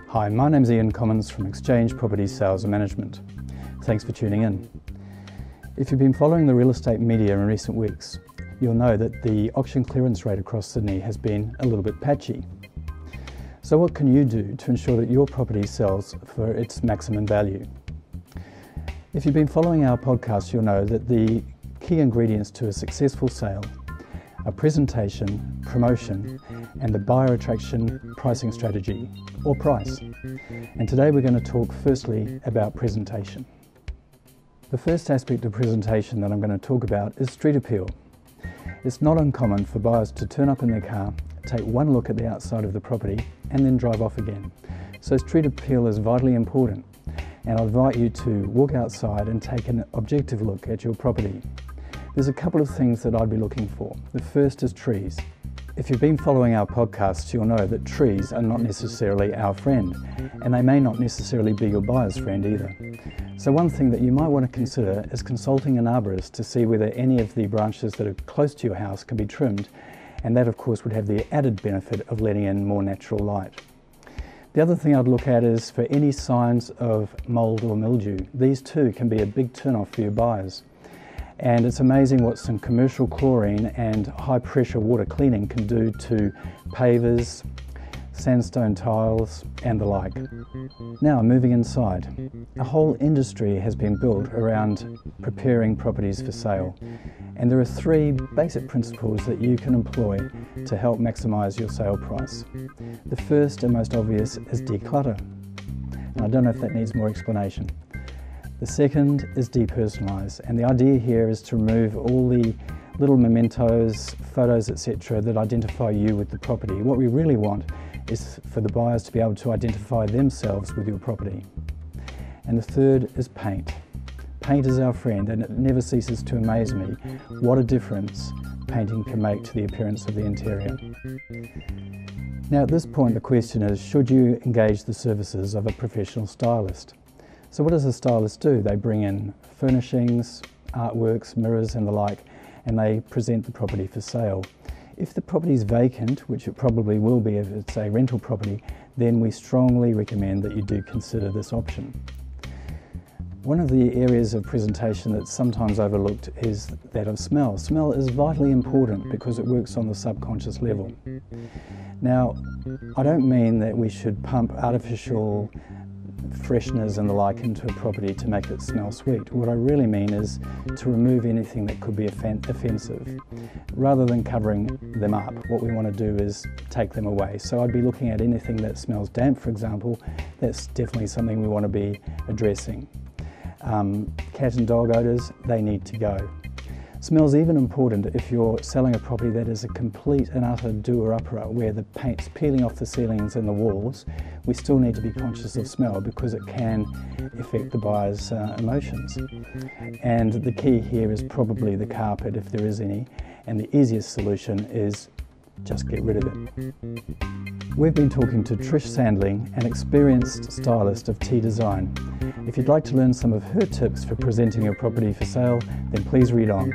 Hi, my name's Ian Commons from Exchange Property Sales and Management. Thanks for tuning in. If you've been following the real estate media in recent weeks, you'll know that the auction clearance rate across Sydney has been a little bit patchy. So what can you do to ensure that your property sells for its maximum value? If you've been following our podcast, you'll know that the key ingredients to a successful sale are presentation, promotion, and the buyer attraction pricing strategy, or price. And today we're going to talk firstly about presentation. The first aspect of presentation that I'm going to talk about is street appeal. It's not uncommon for buyers to turn up in their car, take one look at the outside of the property, and then drive off again. So street appeal is vitally important, and I invite you to walk outside and take an objective look at your property. There's a couple of things that I'd be looking for. The first is trees. If you've been following our podcasts, you'll know that trees are not necessarily our friend, and they may not necessarily be your buyer's friend either. So one thing that you might want to consider is consulting an arborist to see whether any of the branches that are close to your house can be trimmed, and that of course would have the added benefit of letting in more natural light. The other thing I'd look at is for any signs of mould or mildew. These too can be a big turn-off for your buyers. And it's amazing what some commercial chlorine and high pressure water cleaning can do to pavers, sandstone tiles and the like. Now moving inside, a whole industry has been built around preparing properties for sale, and there are three basic principles that you can employ to help maximise your sale price. The first and most obvious is declutter, and I don't know if that needs more explanation. The second is depersonalise, and the idea here is to remove all the little mementos, photos, etc. that identify you with the property. What we really want is for the buyers to be able to identify themselves with your property. And the third is paint. Paint is our friend, and it never ceases to amaze me what a difference painting can make to the appearance of the interior. Now at this point the question is, should you engage the services of a professional stylist? So what does a stylist do? They bring in furnishings, artworks, mirrors and the like, and they present the property for sale. If the property is vacant, which it probably will be if it's a rental property, then we strongly recommend that you do consider this option. One of the areas of presentation that's sometimes overlooked is that of smell. Smell is vitally important because it works on the subconscious level. Now, I don't mean that we should pump artificial fresheners and the like into a property to make it smell sweet. What I really mean is to remove anything that could be offensive. Rather than covering them up, what we want to do is take them away. So I'd be looking at anything that smells damp, for example. That's definitely something we want to be addressing. Cat and dog odours, they need to go. Smell's even important if you're selling a property that is a complete and utter doer-upper, where the paint's peeling off the ceilings and the walls. We still need to be conscious of smell because it can affect the buyer's emotions. And the key here is probably the carpet, if there is any, and the easiest solution is just get rid of it. We've been talking to Trish Sandling, an experienced stylist of T Design. If you'd like to learn some of her tips for presenting your property for sale, then please read on.